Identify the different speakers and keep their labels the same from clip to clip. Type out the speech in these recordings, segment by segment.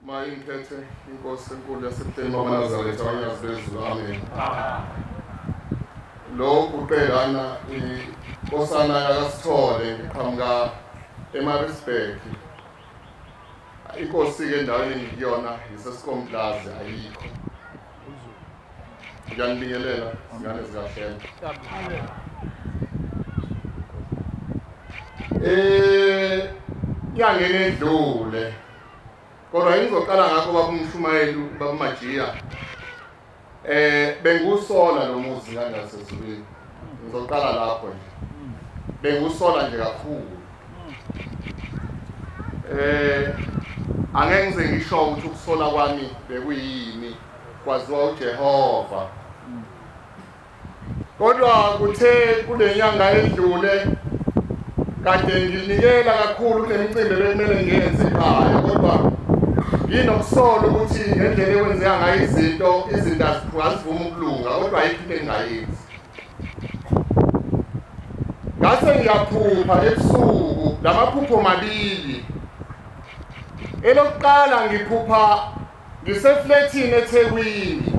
Speaker 1: Mayingithethe inkosi enkulu yaseMteni wamaNazaretha woNyazi bezulu amen. Lo uqelana inkosana yakasithole ngiqhamuka eMaritzburg. Inkosi ke endaweni ngiyona isesikomplazi ayikho. Ngiyanibingelela izingane zikaHlela. Nyangeni edlule kodwa ngizoqala ngakho babumshumayeli babumajiya bengusola lo muzi ngasezulwini ngizoqala lapho nje bengusola nje kakhulu angeke ngize ngisho ukuthi ukusola kwami bekuyini kwaziwa uJehova kodwa kuthe kule nyanga edlule kade nginikela kakhulu nemicimbi bekumele ngiyenze ekhaya kodwa nginokusola ukuthi ngendlela ekwenzeka ngayo izinto azivuma ukulunga kodwa ayikho into engayenzi. Ngase ngiyaphupha ebusuku lamaphupho mabili. Elokuqala ngiphupha ngisefletini eThekwini.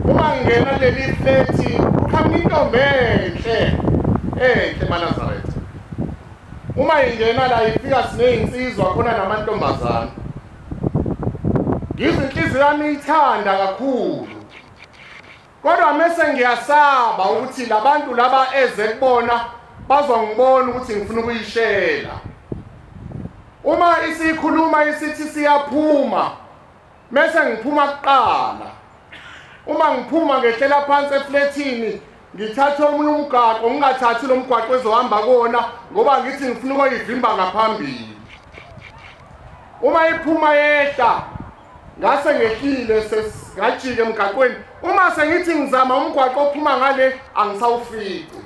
Speaker 1: Uma ngingena kuleli fleti kukhanya intombi enhle eManazaretha. Uma ingena la ifika sinezinsizwa khona namantombazana. Ngizinhliziyo yami ithanda kakhulu. Kodwa mase ngiyasaba ukuthi labantu laba eze kubona bazongibona ukuthi ngifuna ukuyishela. Uma isikhuluma isithi siyaphuma mase ngiphuma kuqala. Uma ngiphuma ngehlela phansi efletini ngithatha omunye umgaqo ngingathathi lo mgwaqo ezohamba kona ngoba ngithi ngifuna ukuyivimba ngaphambili. Uma iphuma yehla ngase ngehlile ngajike emgaqweni. Uma sengithi ngizama umgwaqo ophuma ngale angisawufici.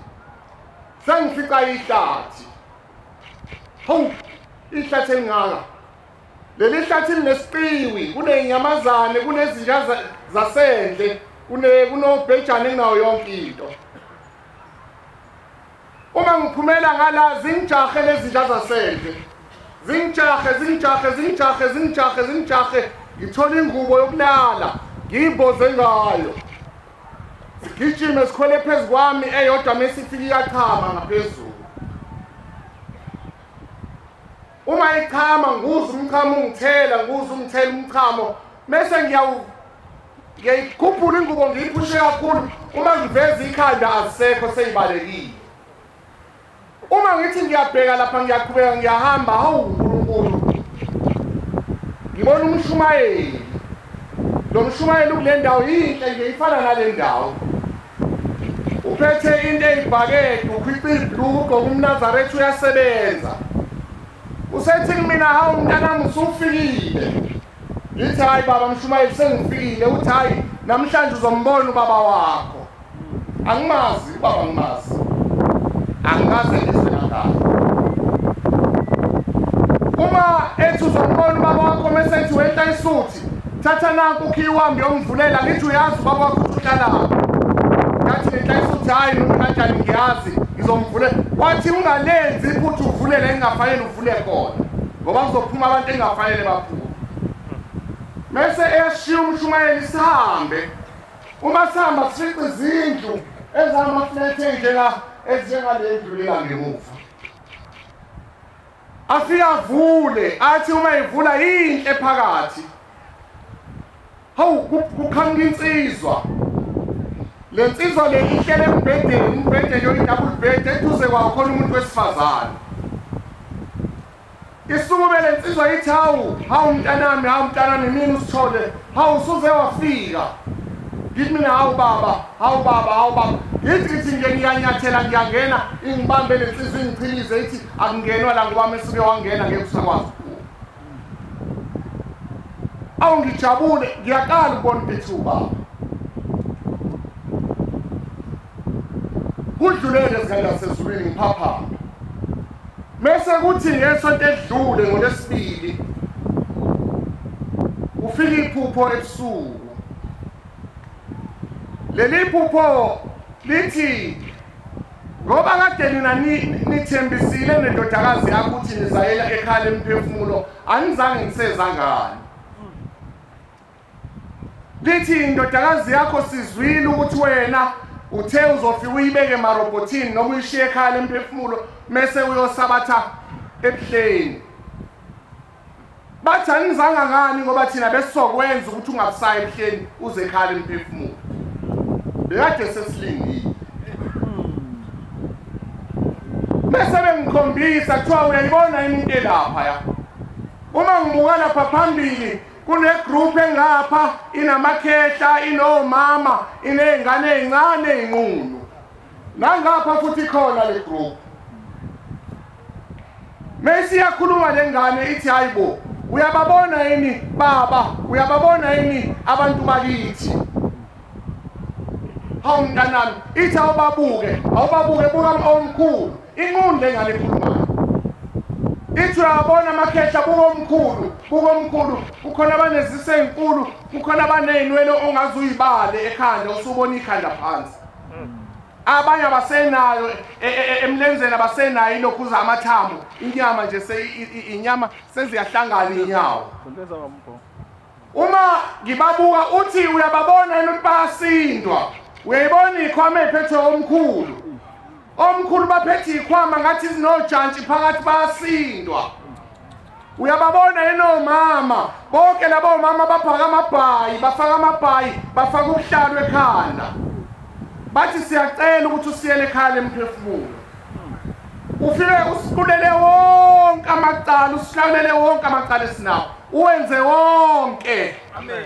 Speaker 1: Sengifica ihlathi. Ihlathi elingaka. Leli hlathi linesiqiwi, kunezinyamazane, kunezinja zasendle, kunobhejane kunayo yonke into. Uma ngiphumela ngala zingijahe lezi zinja zasendle. Zingijahe. Ngithola ingubo yokulala, ngiyimboze ngayo. Sigijime sikhwele phezu kwami eyodwa mesifika iyachama ngaphezulu. Uma ichama nguza umchamo ungithela, umchamo. Mese ngiyayikhuphula ingubo ngiyiphushe kakhulu. Uma ngiveza ikhanda azisekho seyibalekile. Uma ngithi ngiyabheka lapha ngiyaqhubeka ngiyahamba, hawu uNkulunkulu. Ngibona umshumayeli. Lo mshumayeli kule ndawo yinhle nje ifana nale ndawo. Uphethe into eyibhakede, ukhipha ibhluko uMnazaretha uyasebenza. Usethi mina hawu mntanami usufikile. Ngithi hayi baba mshumayeli sengifikile. Uthi hayi namhlanje uzombona ubaba wakho. Angimazi ubaba ngimazi. Angaze ngizokhala. Uma ethi uzombona ubaba wakho mesethi wenta isuthi thatha nanku ukhiwami yomvulela ngithi uyazi ubaba wakho uhlala. Ngathi lenta isuthi hayi noma kanjani ngiyazi ngizomvulela. Wathi ungalenzi iphuthu uvulele engafanele uvule khona ngoba kuzophuma abantu engafanele baphume. Mase eshiya umshumayeli sihambe. Uma sihamba sifica izindlu ezamafleti ezinjengale ndlu lela ngemuva. Afika avule athi uma ivula yinhle phakathi. Hawu kukhanga insizwa. Le nsizwa le ihlele embhedeni, umbhede yo double bed eduze kwawo khona umuntu wesifazane. Isukume le nsizwa ithi hawu mntanami mina usithole. Hawu usuze wafika. Ngithi mina hawu baba. Ngithi nje ngiyanyathela ngiyangena ingibambe le nsizwa ingichilize ithi akungenwa la ngoba mesuke wangena ngeke usakwazi. Ngijabule ngiyaqala ukubona ukuthi ubaba. Kudlulele izingane zasezulwini ngiphaphama. Mase kuthi ngesonto edlule ngolesibili ufika iphupho ebusuku. Leli phupho lithi ngoba kade nina nithembisile nendodakazi yakho ukuthi nizayela ekhaya lomphefumulo anizange ngisezangani lithi indodakazi yakho sizwile ukuthi wena uthe uzofika uyibeke emarobotini noma uyishiye ekhaya lomphefumulo mase uyosabatha ebuhleni bathi anizanga ngani ngoba thina besizokwenza ukuthi ungabusayi ebuhleni uze ekhaya lomphefumulo bekade sesilingile bese bengikhombisa kuthiwa uyayibona into lapha ya uma ngibuka lapha phambili kune group engapha inamakhehla inomama inezingane ezincane ezinqunu nangapha futhi khona le group Messi yakhuluma lengane ithi hayibo uyababona yini baba uyababona yini abantu bakithi hawu mntanami ithi awubabuke buka omkhulu inqunu lengane ekhulumayo ithi uyabona amakhehla buka omkhulu ukhona abanezise ezinkulu ukhona abanezinwele ongazi uyibale ekhanda usubona ikhanda phansi abanye abasenayo emlenzeni abasenayo lokhuza amathambo inyama nje inyama seziyahlangana inyawo uma ngibabuka uthi uyababona yini ukuthi bayasindwa uyayibona ikhwama ephethwe omkhulu baphethe ikhwama ngathi zinojantshi phakathi bayasindwa uyababona yini omama bonke labo omama baphaka amabhayi bafaka amabhayi bafaka ubuhlalo ekhanda bathi siyacela ukuthi usiyele ekhaya lomphefumulo ufike usiqulele wonke amacala usihlawulele wonke amacala esinawo uwenze wonke amen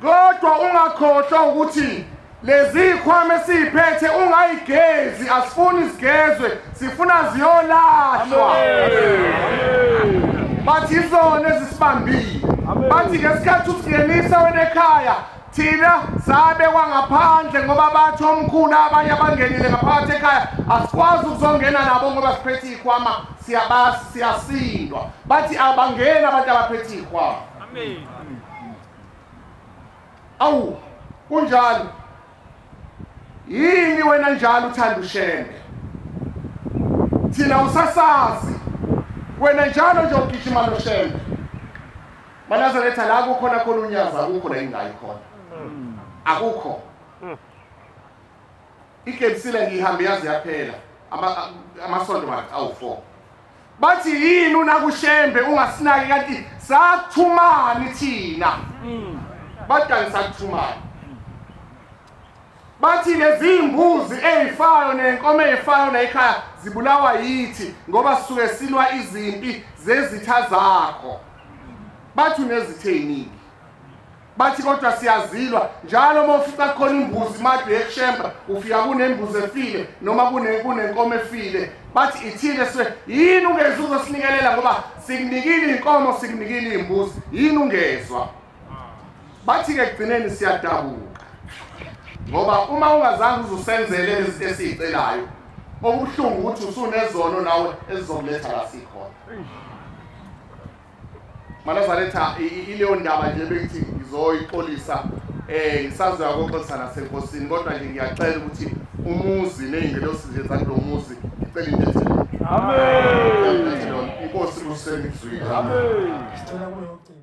Speaker 1: kodwa ungakhohlwa ukuthi lezi ikhwama esiphethe ungayigezi asifuni izigezwe sifuna ziyolahlwa bathi izona ezisibambile bathi ngesikhathi usingenisa wena ekhaya thina sabe kwangaphandle ngoba bathi omkhulu abanye abangenile ngaphakathi ekhaya asikwazi ukuzongena nabo ngoba siphethe ikhwama siyasindwa bathi abangena abantu abaphethe ikhwama amen awu kunjalo yini wena njalo uthanda ushembe thina usasazi wena njalo nje ugijima noshembe Manazaretha la kukhona khona uNyazi akukho la ingayi khona akukho ikebisile ngihambe yazi yaphela amasonto mathi awu4 bathi yini unakushembe ungasinaki kanti sathumani thina bathi sathumani bathi lezi imbuzi ezifayo nenkomo ezifayo la ekhaya zibulawa yithi ngoba sisuke silwa izimpi zezitha zakho bathi unezitheiningi bathi kodwa siyazilwa njalo uma ufica khona imbuzi manje ekushemba ufika kunembuzi efile noma kunenkomo efile bathi ithile siwe yini ungezuzo sinikelela ngoba sikunikile inkomo sikunikile imbuzi yini ungezwa bathi ke kugcineni siyadabuka ngoba uma ungazange uzusenzele lezi esizicelayo okubuhlungu ukuthi usunezono nawe ezizokuletha la sikhona Manazaretha ileyo ndaba nje bekithi ngizoyixolisa ngisazoya koxolisa nasenkosini kodwa nje ngiyacela ukuthi umuzi nezingelosi nje zakulomuzi ngicela into ethile amen inkosi kusengizwile amen